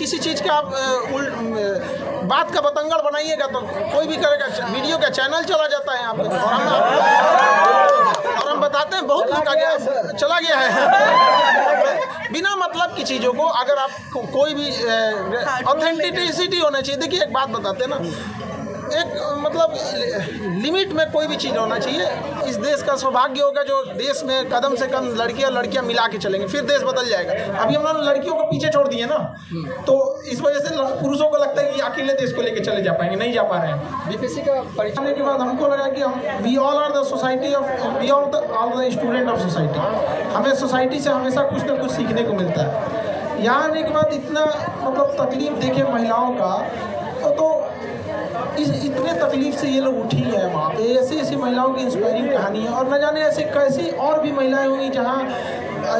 किसी चीज़ का आप बात का बतंगड़ बनाइएगा तो कोई भी करेगा, वीडियो का चैनल चला जाता है यहाँ पे, और हम बताते हैं बहुत लोग आगे चला गया है बिना मतलब की चीज़ों को। अगर आप कोई भी ऑथेंटिसिटी होना चाहिए। देखिए एक बात बताते हैं ना, एक मतलब लिमिट में कोई भी चीज़ होना चाहिए। इस देश का सौभाग्य होगा जो देश में कदम से कदम लड़कियां मिला के चलेंगे, फिर देश बदल जाएगा। अभी हम लोग लड़कियों को पीछे छोड़ दिए ना, तो इस वजह से पुरुषों को लगता है कि अकेले देश को लेके चले जा पाएंगे, नहीं जा पा रहे हैं। बीपीएससी का परीक्षा के बाद हमको लगा कि हम we all are the society of we all the student of society. हमें सोसाइटी से हमेशा कुछ ना कुछ सीखने को मिलता है। यहाँ आने के बाद इतना मतलब तकलीफ देखे महिलाओं का, तो इतने तकलीफ से ये लोग उठी है वहाँ पे। ऐसी ऐसी महिलाओं की इंस्पायरिंग कहानी है, और न जाने ऐसे कैसी और भी महिलाएं होंगी जहाँ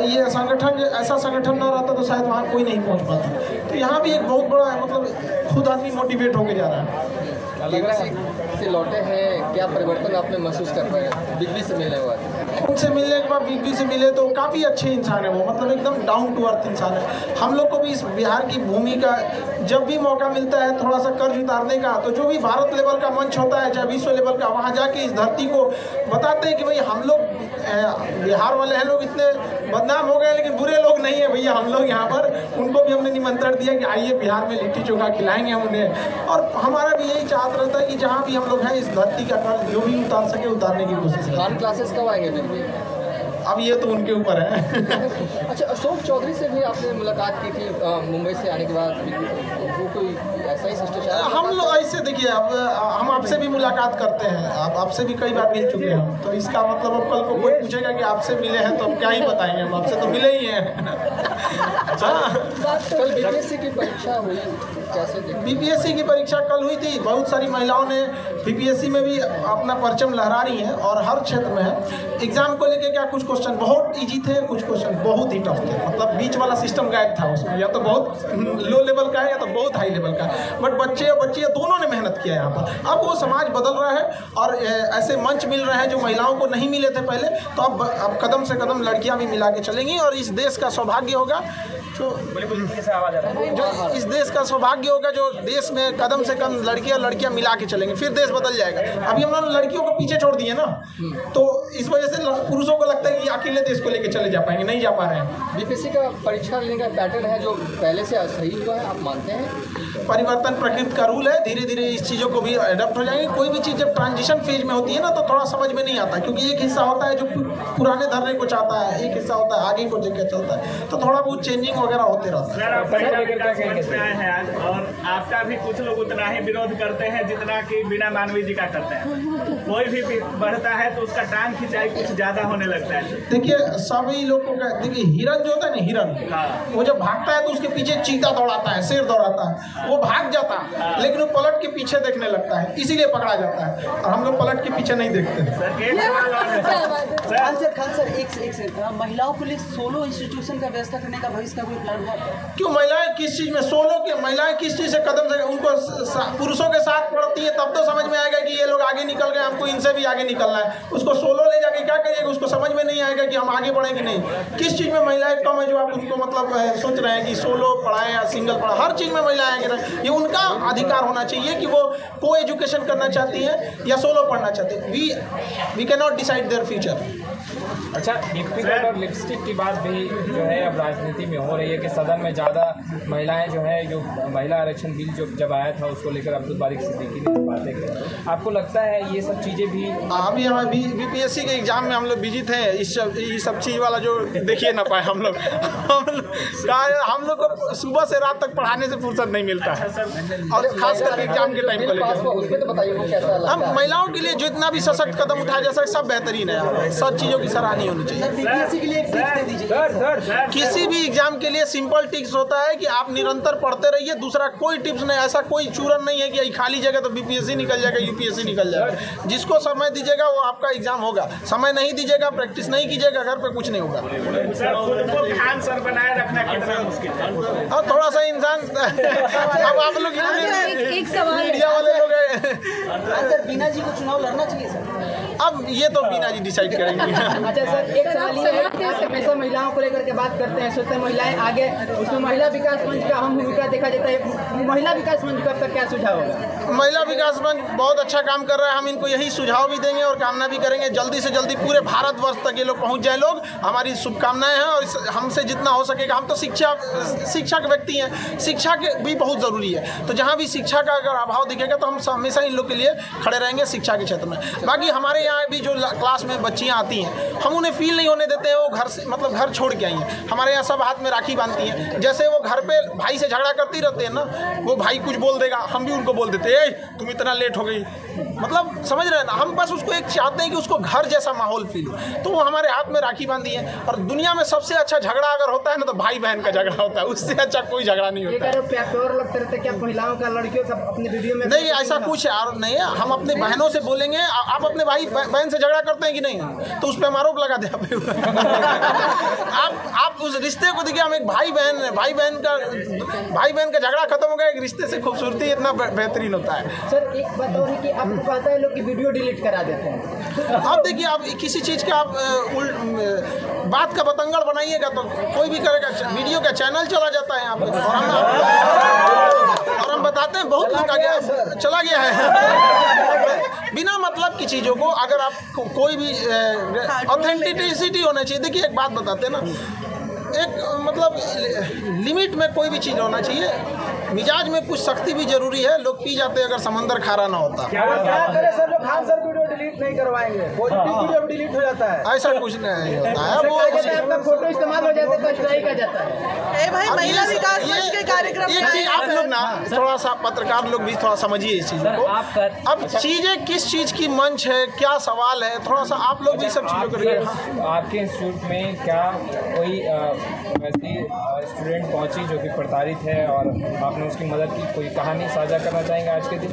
ये संगठन, ऐसा संगठन ना रहता तो शायद वहाँ कोई नहीं पहुँच पाता। तो यहाँ भी एक बहुत बड़ा मतलब खुद आदमी मोटिवेट होके जा रहा है। लग रहा है से लौटे हैं, क्या परिवर्तन आपने महसूस कर पाए बिग बी से मिलने के बाद? उनसे मिलने के बाद बिग बी से मिले तो काफ़ी अच्छे इंसान है वो, मतलब एकदम डाउन टू अर्थ इंसान है। हम लोग को भी इस बिहार की भूमि का जब भी मौका मिलता है थोड़ा सा कर्ज उतारने का, तो जो भी भारत लेवल का मंच होता है चाहे विश्व लेवल का, वहाँ जाके इस धरती को बताते हैं कि भाई हम लोग बिहार वाले हैं लोग इतने बदनाम हो गए, लेकिन बुरे लोग नहीं है भैया हम लोग यहाँ पर। उनको भी हमने निमंत्रण दिया कि आइए बिहार में लिट्टी चोखा खिलाएंगे हम उन्हें। और हमारा भी यही चाहत रहता है कि जहाँ भी हम लोग हैं इस धरती का कर्ज जो भी उतार सके उतारने की कोशिश करें। खान क्लासेस कब आएंगे? अब ये तो उनके ऊपर है। अच्छा, अशोक चौधरी से भी आपने मुलाकात की थी मुंबई से आने के बाद, वो कोई ऐसा ही शिष्टाचार? हम लोग ऐसे देखिए, अब हम आपसे भी मुलाकात करते हैं, आपसे भी कई बार मिल चुके हैं, तो इसका मतलब अब कल को कोई पूछेगा कि आपसे मिले हैं तो हम क्या ही बताएंगे, हम आपसे तो मिले ही हैं। कल बीपीएससी की परीक्षा हुई, कैसे देखते? बीपीएससी की परीक्षा कल हुई थी। बहुत सारी महिलाओं ने बीपीएससी में भी अपना परचम लहरा रही हैं और हर क्षेत्र में है। एग्जाम को लेके क्या कुछ क्वेश्चन बहुत इजी थे, कुछ क्वेश्चन बहुत ही टफ थे, मतलब बीच वाला सिस्टम गायब था उसमें, या तो बहुत लो लेवल का है या तो बहुत हाई लेवल का है। बट बच्चे और बच्चियाँ दोनों ने मेहनत किया यहाँ पर। अब वो समाज बदल रहा है और ऐसे मंच मिल रहे हैं जो महिलाओं को नहीं मिले थे पहले, तो अब कदम से कदम लड़कियाँ भी मिला के चलेंगी और इस देश का सौभाग्य होगा जो इस देश का सौभाग्य होगा जो देश में कदम से कदम लड़कियां मिला के चलेंगे, फिर देश बदल जाएगा। अभी हम लोग लड़कियों को पीछे छोड़ दिए ना, तो इस वजह से पुरुषों को लगता है कि अकेले देश को लेके चले जा पाएंगे, नहीं जा पा रहे हैं। बीपीएससी का परीक्षा लेने का पैटर्न है जो पहले से सही हुआ है, आप मानते हैं? परिवर्तन प्रकृति का रूल है, धीरे धीरे इस चीज़ों को भी अडॉप्ट हो जाएंगे। कोई भी चीज़ जब ट्रांजिशन फेज में होती है ना तो थोड़ा समझ में नहीं आता, क्योंकि एक हिस्सा होता है जो पुराने धरने को चाहता है, एक हिस्सा होता है आगे को लेकर चलता है, तो थोड़ा बहुत चेंजिंग वगैरह होते रहता है। और आपका भी कुछ लोग उतना ही विरोध करते हैं जितना कि बिना मानवी जी का करते हैं। कोई भी बढ़ता है तो उसका टांग खिंचाई कुछ ज्यादा होने लगता है। देखिए सभी लोगों का, देखिए हिरन जो होता है ना, हिरन वो जब भागता है तो उसके पीछे चीता दौड़ाता है, शेर दौड़ाता है, वो भाग जाता है लेकिन वो पलट के पीछे देखने लगता है, इसीलिए पकड़ा जाता है। और हम लोग पलट के पीछे नहीं देखते। खान सर एक महिलाओं के लिए सोलो इंस्टीट्यूशन का व्यवस्था करने का भविष्य का कोई प्लान है? क्यों महिलाएं किस चीज़ में सोलो की, महिलाएं किस चीज़ से कदम से उनको पुरुषों के साथ पढ़ती है, तब तो समझ में आएगा कि ये लोग आगे निकल गए, हमको इनसे भी आगे निकलना है। उसको सोलो ले जाके क्या करिएगा, उसको समझ में नहीं आएगा कि हम आगे बढ़ें कि नहीं। किस चीज़ में महिलाएं कम है जो आप उनको मतलब सोच रहे हैं कि सोलो पढ़ाएं या सिंगल पढ़ाएं? हर चीज़ में महिलाएं आगे रहें, ये उनका अधिकार होना चाहिए कि वो को एजुकेशन करना चाहती हैं या सोलो पढ़ना चाहती हैं। We can not decide their future. अच्छा, डिफिकल्ट और लिपस्टिक की बात भी जो है अब राजनीति में हो रही है कि सदन में ज़्यादा महिलाएं जो है, जो महिला आरक्षण बिल जो जब आया था उसको लेकर अब्दुल बारिक सिद्दीकी ने बातें की। आपको लगता है ये सब चीज़ें भी अभी हमें बीपीएससी के एग्जाम में हम लोग बिजी थे, इस सब चीज़ वाला जो देखिए ना पाए हम लोग को सुबह से रात तक पढ़ाने से फुर्सत नहीं मिलता है, और खास करके एग्जाम के टाइम को लेकर। हम महिलाओं के लिए जितना भी सशक्त कदम उठाया जा सके सब बेहतरीन है, सब चीज़ों की सराहनीय होनी चाहिए। बीपीएससी के लिए एक टिप्स दे दीजिए। किसी भी एग्जाम के लिए सिंपल टिप्स होता है कि आप निरंतर पढ़ते रहिए, दूसरा कोई टिप्स नहीं। ऐसा कोई चूरन नहीं है कि खाली जगह तो बीपीएससी निकल जाएगा, यूपीएससी निकल जाएगा। जिसको समय दीजिएगा वो आपका एग्जाम होगा, समय नहीं दीजिएगा, प्रैक्टिस नहीं कीजिएगा, घर पे कुछ नहीं होगा। सर बनाए रखना कितना मुश्किल है, और थोड़ा सा इंसान अब आप लोग मीडिया वाले लोग सर बीना जी को चुनाव लड़ना चाहिए सर? अब ये तो बीना जी डिसाइड करेंगे। अच्छा सर, एक सवाल ये है कि आप हमेशा महिलाओं को लेकर के बात करते हैं, सोचते हैं महिलाएं आगे, उसमें महिला विकास मंच का अहम भूमिका देखा जाता है। महिला विकास मंच का क्या सुझाव होगा? महिला विकास मंच बहुत अच्छा काम कर रहा है, हम इनको यही सुझाव भी देंगे और कामना भी करेंगे जल्दी से जल्दी पूरे भारतवर्ष तक ये लोग पहुंच जाए लोग। हमारी शुभकामनाएं हैं और हमसे जितना हो सकेगा, हम तो शिक्षक व्यक्ति हैं, शिक्षा के भी बहुत ज़रूरी है, तो जहाँ भी शिक्षा का अगर अभाव दिखेगा तो हम हमेशा इन लोग के लिए खड़े रहेंगे शिक्षा के क्षेत्र में। बाकी हमारे यहाँ भी जो क्लास में बच्चियाँ आती हैं, हम उन्हें फील नहीं होने देते हैं वो घर से मतलब घर छोड़ के आई हैं। हमारे यहाँ सब हाथ में राखी बांधती हैं, जैसे वो घर पे भाई से झगड़ा करती रहते हैं ना, वो भाई कुछ बोल देगा, हम भी उनको बोल देते हैं तुम इतना लेट हो गई, मतलब समझ रहे हैं ना। हम बस उसको एक चाहते हैं कि उसको घर जैसा माहौल फील हो, तो वो हमारे हाथ में राखी बांधी है। और दुनिया में सबसे अच्छा झगड़ा अगर होता है ना तो भाई बहन का झगड़ा होता है, उससे अच्छा कोई झगड़ा नहीं होता है। लगता रहता है क्या महिलाओं का लड़कियों का अपने वीडियो में? नहीं, ऐसा कुछ और नहीं है। हम अपने बहनों से बोलेंगे, आप अपने भाई बहन से झगड़ा करते हैं कि नहीं, तो उस पर हम आरोप लगा दे। आप उस रिश्ते को देखिए, हम एक भाई बहन का झगड़ा खत्म हो गया, एक रिश्ते से खूबसूरती इतना बेहतरीन होता है। सर एक बात और है कि आपको पता है लोग की वीडियो डिलीट करा देते हैं। अब देखिए, आप किसी चीज़ का आप बात का बतंगड़ बनाइएगा तो कोई भी करेगा, वीडियो का चैनल चला जाता है यहाँ पे, और हम बताते हैं बहुत लोग आगे चला गया है बिना मतलब की चीज़ों को। अगर आप कोई भी ऑथेंटिसिटी होना चाहिए। देखिए एक बात बताते हैं ना, एक मतलब लिमिट में कोई भी चीज़ होना चाहिए, मिजाज में कुछ सख्ती भी जरूरी है। लोग पी जाते अगर समंदर खारा ना होता। क्या करें सर, लोग खान सर वीडियो डिलीट नहीं करवाएंगे, वीडियो डिलीट हो जाता है, ऐसा कुछ नहीं होता है। वो अपना फोटो इस्तेमाल हो जाता है तो स्ट्राइक आ जाता है। भाई महिला विकास मंच के कार्यक्रम एक चीज आप लोग ना थोड़ा सा पत्रकार लोग भी थोड़ा समझिए इस चीज़ को। अब चीज़ें किस चीज़ की मंच है, क्या सवाल है, थोड़ा सा आप लोग भी सब चीज़ों को। आपके इंस्टीट्यूट में क्या कोई वैसी स्टूडेंट पहुंची जो कि प्रताड़ित है और आपने उसकी मदद की, कोई कहानी साझा करना चाहेंगे आज के दिन?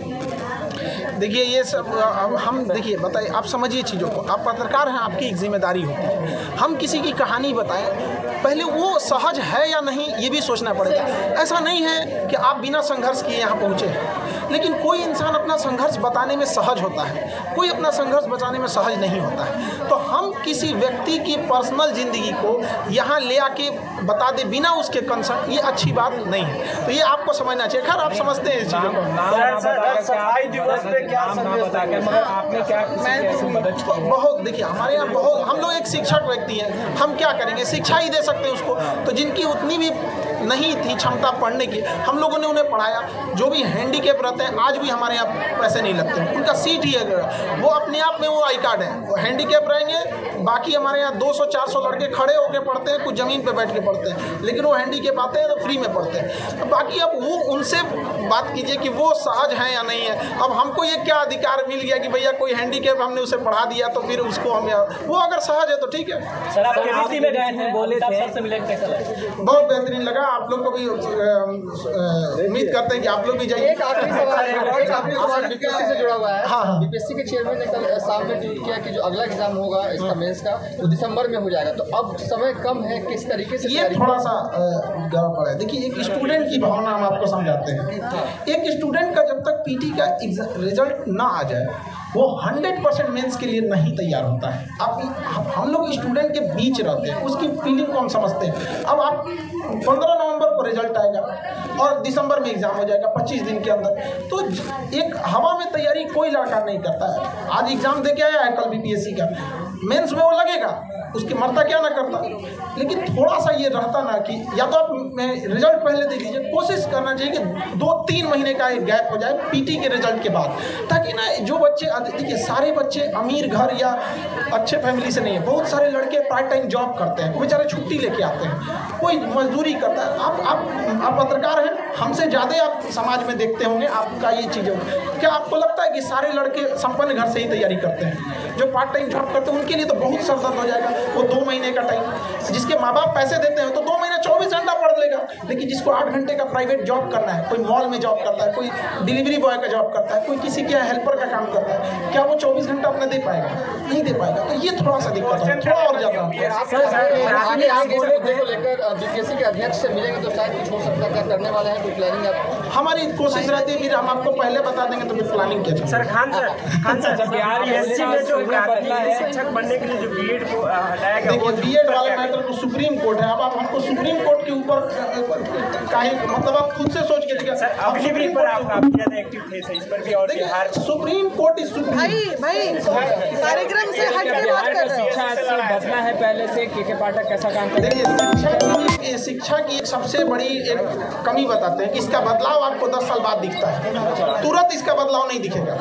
देखिए ये सब अब हम देखिए बताइए, आप समझिए चीज़ों को। आप पत्रकार हैं, आपकी एक जिम्मेदारी होती है। हम किसी की कहानी बताएं, पहले वो सहज है या नहीं ये भी सोचना पड़ेगा। ऐसा नहीं है कि आप बिना संघर्ष किए यहाँ पहुँचे हैं, लेकिन कोई इंसान अपना संघर्ष बताने में सहज होता है, कोई अपना संघर्ष बताने में सहज नहीं होता है। तो हम किसी व्यक्ति की पर्सनल ज़िंदगी को यहाँ ले आके बता दे बिना उसके कंसर्न, ये अच्छी बात नहीं है। तो ये आपको समझना चाहिए। खैर आप समझते हैं इस चीज़ों को। सफाई दिवस पे क्या मगर आपने क्या मदद की? बहुत देखिए, हमारे यहाँ बहुत, हम लोग एक शिक्षक व्यक्ति हैं, हम क्या करेंगे, शिक्षा ही दे सकते हैं उसको। तो जिनकी उतनी भी नहीं थी क्षमता पढ़ने की, हम लोगों ने उन्हें पढ़ाया। जो भी हैंडीकैप रहते हैं, आज भी हमारे यहाँ पैसे नहीं लगते हैं, उनका सीट ही है, वो अपने आप में वो आई कार्ड है, वो हैंडीकैप रहेंगे। बाकी हमारे यहाँ 200-400 लड़के खड़े होकर पढ़ते हैं, कुछ ज़मीन पे बैठ के पढ़ते हैं, लेकिन वो हैंडीकैप आते हैं तो फ्री में पढ़ते हैं। बाकी अब वो उनसे बात कीजिए कि वो सहज हैं या नहीं है। अब हमको ये क्या अधिकार मिल गया कि भैया कोई हैंडीकैप हमने उसे पढ़ा दिया तो फिर उसको हम, वो अगर सहज है तो ठीक है। सर आप केबीसी में गए थे, बोले थे सर से मिले, कैसा लगा? बहुत बेहतरीन लगा। आप लोग को भी उम्मीद करते हैं कि आप लोग भी जाइए। एक आखिरी सवाल है, एक आखिरी सवाल बीपीएससी से जुड़ा हुआ है। हाँ। बीपीएससी के चेयरमैन ने कल शाम में ट्वीट किया कि जो अगला एग्जाम होगा इसका मेंस का, वो दिसंबर में हो जाएगा। तो अब समय कम है, किस तरीके से ये थोड़ा सा गड़बड़ है। देखिए एक स्टूडेंट की भावना हम आपको समझाते हैं। एक स्टूडेंट का जब तक पीटी का रिजल्ट ना आ जाए, वो 100% मेंस के लिए नहीं तैयार होता है। अब हम लोग स्टूडेंट के बीच रहते हैं, उसकी फीलिंग को हम समझते हैं। अब आप 15 नवंबर को रिजल्ट आएगा और दिसंबर में एग्ज़ाम हो जाएगा 25 दिन के अंदर। तो एक हवा में तैयारी कोई लड़का नहीं करता है। आज एग्ज़ाम दे के आया है, कल बीपीएससी का मेंस में वो लगेगा, उसकी मरता क्या ना करता। लेकिन थोड़ा सा ये रहता ना कि या तो आप रिजल्ट पहले देख लीजिए, कोशिश करना चाहिए कि 2-3 महीने का एक गैप हो जाए पीटी के रिजल्ट के बाद, ताकि ना जो बच्चे, देखिए सारे बच्चे अमीर घर या अच्छे फैमिली से नहीं है। बहुत सारे लड़के पार्ट टाइम जॉब करते हैं, बेचारे छुट्टी लेके आते हैं, कोई मजदूरी करता है। आप पत्रकार हैं, हमसे ज़्यादा आप समाज में देखते होंगे, आपका ये चीज़ क्या आपको लगता है कि सारे लड़के संपन्न घर से ही तैयारी करते हैं? जो पार्ट टाइम जॉब करते हैं उनके लिए तो बहुत सरदर्द हो जाएगा। वो 2 महीने का टाइम, जिसके माँ बाप पैसे देते हैं तो 2 महीने 24 घंटा पढ़ लेगा, लेकिन जिसको 8 घंटे का प्राइवेट जॉब करना है, कोई मॉल में जॉब करता है, कोई डिलीवरी बॉय का जॉब करता है, कोई किसी के हेल्पर का काम करता है, क्या वो 24 घंटा अपना दे पाएगा? नहीं दे पाएगा। तो ये थोड़ा सा दिक्कत है, थोड़ा और ज़्यादा। आगे आप को लेकर बीपीएससी के अध्यक्ष से मिलेंगे तो शायद कुछ हो सकता है, क्या करने वाले हैं, कोई प्लानिंग आप? हमारी कोशिश रहती है कि हम आपको पहले बता देंगे तो फिर प्लानिंग किया जाए। सर खान सर जब बिहार बीएससी में जो शिक्षक बनने के लिए जो बीएड को हटाया गया, देखिए बीएड वाला मैटर तो सुप्रीम कोर्ट है। अब आप हमको सुप्रीम कोर्ट के ऊपर काहे, मतलब आप खुद से सोच के देखिए। अगली भी पर आप काफी ज्यादा एक्टिव थे इस पर भी, और Bihar supreme court is supreme. भाई कार्यक्रम से हट के बात कर रहे हैं। बदला है पहले से के पाठक कैसा काम कर? देखिए शिक्षा की एक सबसे बड़ी एक कमी बताते हैं कि इसका बदलाव आपको 10 साल बाद दिखता है, तुरंत इसका बदलाव नहीं दिखेगा।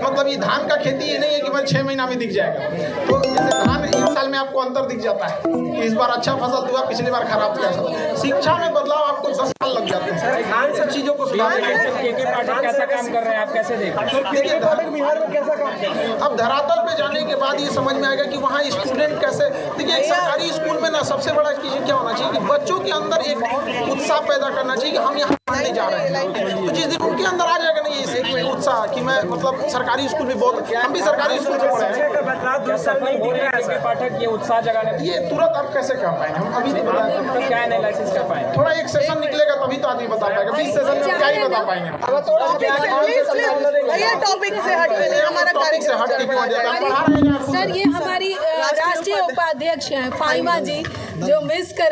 मतलब ये धान का खेती ये नहीं है कि बस 6 महीना में दिख जाएगा। तो जैसे धान 1 साल में आपको अंतर दिख जाता है कि इस बार अच्छा फसल हुआ, पिछली बार खराब हुआ। शिक्षा में बदलाव आपको 10 साल लग जाते हैं सब चीज़ों को सुधारने के। के पाठक कैसा काम कर रहे हैं, आप कैसे देखें? देखिए बिहार में कैसा काम, अब धरातल पे जाने के बाद ये समझ में आएगा कि वहाँ स्टूडेंट कैसे। देखिए एक सरकारी स्कूल में ना सबसे बड़ा चीज़ क्या होना चाहिए कि बच्चों के अंदर एक उत्साह पैदा करना चाहिए कि हम यहाँ पढ़ने जा रहे हैं। तो जिस दिन उनके अंदर आ जाएगा नहीं इस एक उत्साह कि मैं मतलब सरकारी स्कूल में बहुत, हम भी सरकारी स्कूल से पढ़े हैं, पाठक ये उत्साह जगाने ये तुरंत आप कैसे कर पाएंगे? हम अभी नहीं बताएंगे, क्या एनालिसिस कर पाएंगे? थोड़ा एक सेशन निकलेगा तभी तो आदमी बता पाएगा। 20 सेशन में क्या ही बता पाएंगे? टॉपिक से हट के हमारा टॉपिक से हट के क्यों जाएगा? पढ़ा रहे हैं सर, ये हमारी राष्ट्रीय उपाध्यक्ष हैं फाइमा जी, जो मिस कर